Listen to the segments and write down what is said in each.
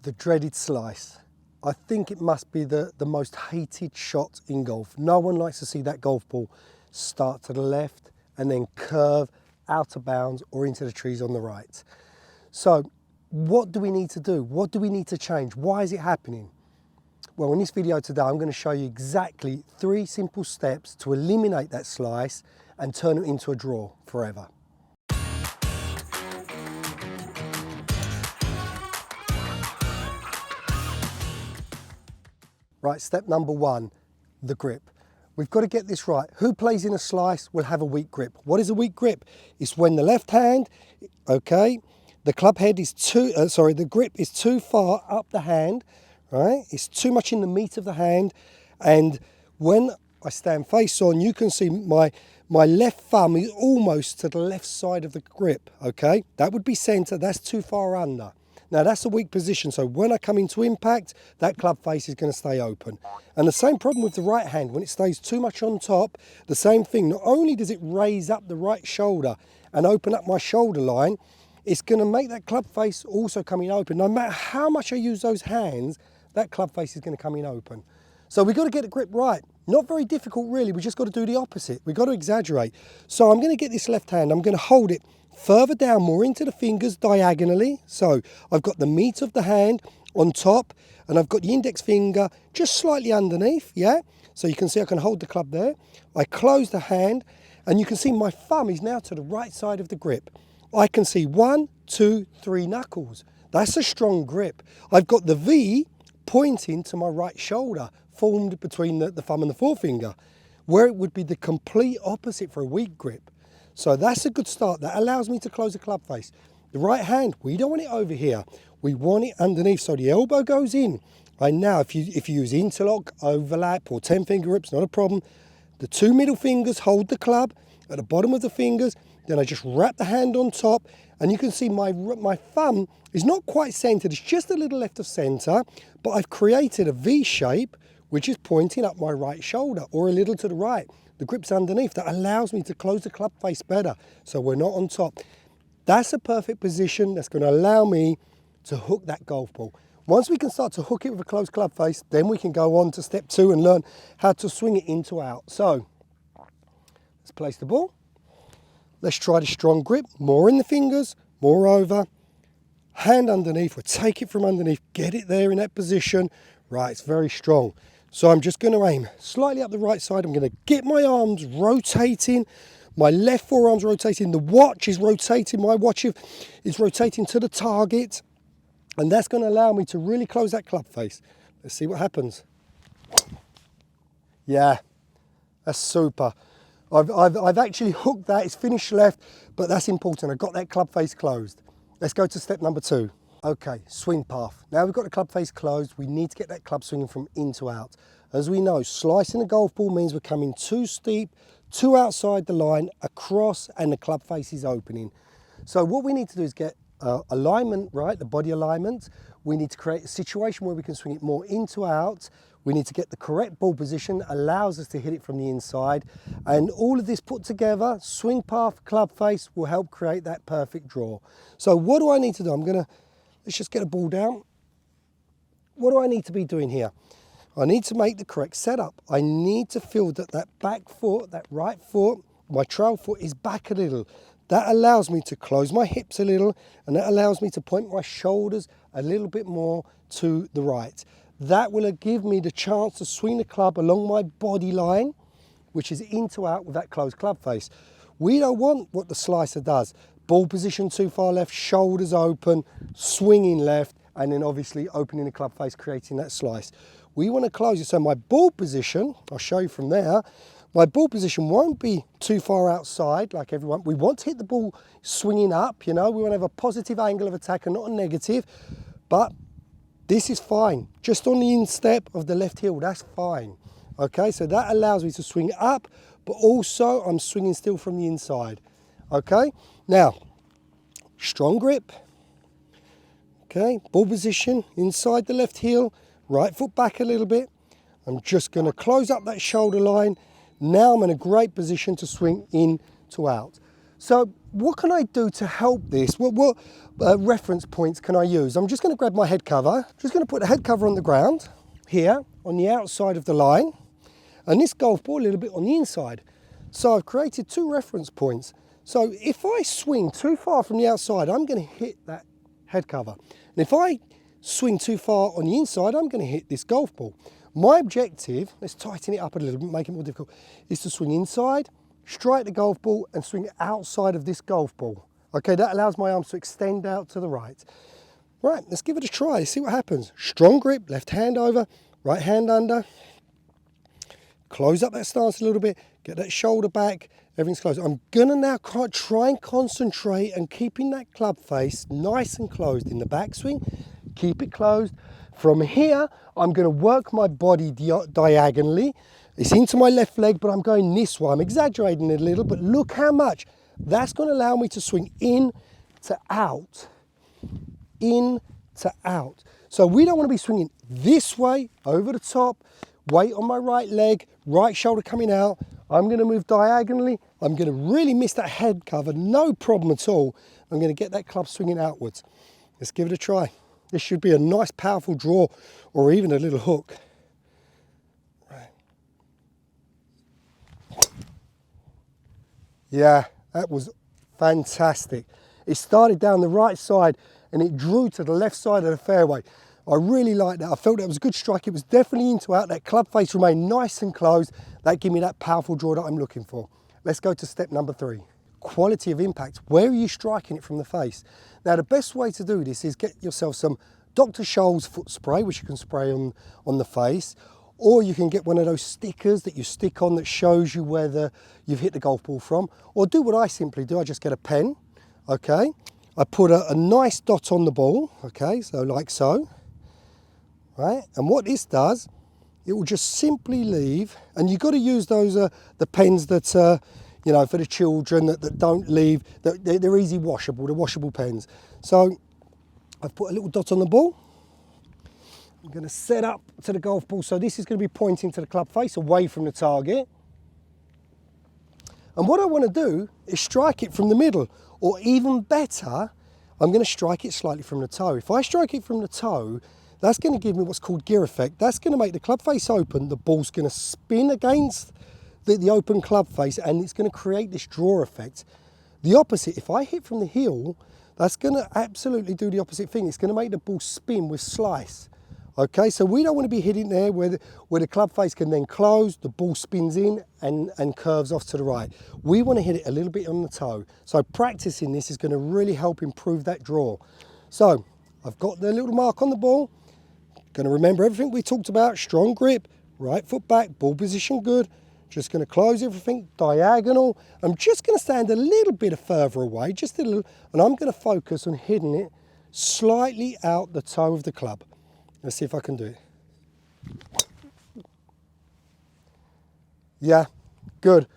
The dreaded slice. I think it must be the most hated shot in golf. No one likes to see that golf ball start to the left and then curve out of bounds or into the trees on the right. So what do we need to do? What do we need to change? Why is it happening? Well, in this video today, I'm going to show you exactly 3 simple steps to eliminate that slice and turn it into a draw forever. Right, step number 1, the grip. We've got to get this right. Who plays in a slice will have a weak grip. What is a weak grip? It's when the left hand, okay, the club head is the grip is too far up the hand, right? It's too much in the meat of the hand. And when I stand face on, you can see my left thumb is almost to the left side of the grip, okay? That would be center, that's too far under. Now that's a weak position, so when I come into impact, that club face is going to stay open. And the same problem with the right hand, when it stays too much on top, the same thing. Not only does it raise up the right shoulder and open up my shoulder line, it's going to make that club face also coming open. No matter how much I use those hands, that club face is going to come in open. So we've got to get the grip right. Not very difficult really, we just got to do the opposite. We've got to exaggerate. So I'm going to get this left hand, I'm going to hold it further down, more into the fingers diagonally. So I've got the meat of the hand on top and I've got the index finger just slightly underneath, yeah? So you can see I can hold the club there. I close the hand and you can see my thumb is now to the right side of the grip. I can see 1, 2, 3 knuckles. That's a strong grip. I've got the V pointing to my right shoulder, formed between the thumb and the forefinger, where it would be the complete opposite for a weak grip. So that's a good start. That allows me to close the club face. The right hand, we don't want it over here. We want it underneath, so the elbow goes in. Right now, if you use interlock, overlap, or 10-finger grips, not a problem. The 2 middle fingers hold the club at the bottom of the fingers. Then I just wrap the hand on top, and you can see my thumb is not quite centered. It's just a little left of center, but I've created a V shape, which is pointing up my right shoulder, or a little to the right. The grip's underneath. That allows me to close the club face better, so we're not on top. That's a perfect position that's going to allow me to hook that golf ball. Once we can start to hook it with a closed club face, then we can go on to step 2 and learn how to swing it in to out. So let's place the ball. Let's try the strong grip, more in the fingers, more over, hand underneath. We'll take it from underneath, get it there in that position. Right, it's very strong. So I'm just going to aim slightly up the right side. I'm going to get my arms rotating, my left forearm's rotating, the watch is rotating, my watch is rotating to the target, and that's going to allow me to really close that club face. Let's see what happens. Yeah, that's super. I've actually hooked that, it's finished left, but that's important. I've got that club face closed. Let's go to step number 2. Okay, swing path. Now we've got the club face closed, we need to get that club swinging from in to out. As we know, slicing a golf ball means we're coming too steep, too outside the line, across, and the club face is opening. So what we need to do is get alignment right, the body alignment. We need to create a situation where we can swing it more in to out. We need to get the correct ball position that allows us to hit it from the inside. And all of this put together, swing path, club face, will help create that perfect draw. So what do I need to do? Let's just get a ball down. What do I need to be doing here? I need to make the correct setup. I need to feel that that back foot, that right foot, my trail foot is back a little. That allows me to close my hips a little, and that allows me to point my shoulders a little bit more to the right. That will give me the chance to swing the club along my body line, which is in to out with that closed club face. We don't want what the slicer does. Ball position too far left, shoulders open, swinging left, and then obviously opening the club face, creating that slice. We want to close it. So my ball position, I'll show you from there, my ball position won't be too far outside like everyone. We want to hit the ball swinging up, you know, we want to have a positive angle of attack and not a negative, but this is fine. Just on the instep of the left heel, that's fine. Okay, so that allows me to swing up, but also I'm swinging still from the inside. Okay, now, strong grip. Okay, ball position inside the left heel, right foot back a little bit. I'm just going to close up that shoulder line. Now I'm in a great position to swing in to out. So what can I do to help this? What reference points can I use? I'm just going to grab my head cover. Just going to put the head cover on the ground here on the outside of the line, and this golf ball a little bit on the inside. So I've created 2 reference points. So if I swing too far from the outside, I'm going to hit that head cover. And if I swing too far on the inside, I'm going to hit this golf ball. My objective, let's tighten it up a little bit, make it more difficult, is to swing inside, strike the golf ball and swing outside of this golf ball. Okay, that allows my arms to extend out to the right. Right, let's give it a try, see what happens. Strong grip, left hand over, right hand under. Close up that stance a little bit, get that shoulder back, everything's closed. I'm gonna now try and concentrate and keeping that club face nice and closed in the backswing. Keep it closed. From here, I'm gonna work my body diagonally. It's into my left leg, but I'm going this way. I'm exaggerating it a little, but look how much. That's gonna allow me to swing in to out, in to out. So we don't wanna be swinging this way, over the top, weight on my right leg, right shoulder coming out. I'm gonna move diagonally. I'm gonna really miss that head cover, no problem at all. I'm gonna get that club swinging outwards. Let's give it a try. This should be a nice powerful draw or even a little hook. Yeah, that was fantastic. It started down the right side and it drew to the left side of the fairway. I really liked that. I felt that was a good strike. It was definitely into out. That club face remained nice and closed. That gave me that powerful draw that I'm looking for. Let's go to step number 3. Quality of impact. Where are you striking it from the face? Now, the best way to do this is get yourself some Dr. Scholl's foot spray, which you can spray on the face, or you can get one of those stickers that you stick on that shows you where you've hit the golf ball from, or do what I simply do. I just get a pen, okay? I put a nice dot on the ball, okay, so like so, right? And what this does, it will just simply leave, and you've got to use those, the pens that, you know, for the children that don't leave, they're easy washable, the washable pens. So I've put a little dot on the ball. I'm going to set up to the golf ball. So this is going to be pointing to the club face away from the target. And what I want to do is strike it from the middle, or even better, I'm going to strike it slightly from the toe. If I strike it from the toe, that's going to give me what's called gear effect. That's going to make the club face open. The ball's going to spin against the open club face, and it's going to create this draw effect. The opposite, if I hit from the heel, that's going to absolutely do the opposite thing. It's going to make the ball spin with slice. Okay, so we don't want to be hitting there where the club face can then close, the ball spins in and curves off to the right. We want to hit it a little bit on the toe. So practicing this is going to really help improve that draw. So I've got the little mark on the ball. Going to remember everything we talked about, strong grip, right foot back, ball position good. Just going to close everything, diagonal. I'm just going to stand a little bit further away, just a little, and I'm going to focus on hitting it slightly out the toe of the club. Let's see if I can do it. Yeah, good.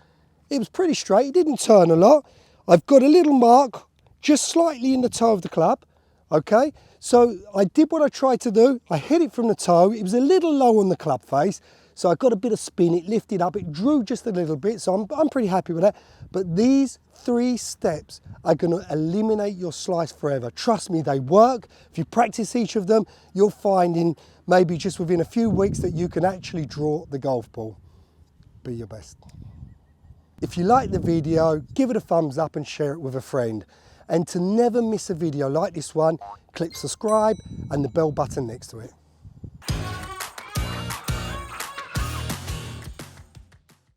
It was pretty straight, it didn't turn a lot. I've got a little mark just slightly in the toe of the club, okay? So I did what I tried to do. I hit it from the toe. It was a little low on the club face, so I got a bit of spin, it lifted up, it drew just a little bit, so I'm pretty happy with that. But these 3 steps are gonna eliminate your slice forever. Trust me, they work. If you practice each of them, you'll find in maybe just within a few weeks that you can actually draw the golf ball. Be your best. If you like the video, give it a thumbs up and share it with a friend. And to never miss a video like this one, click subscribe and the bell button next to it.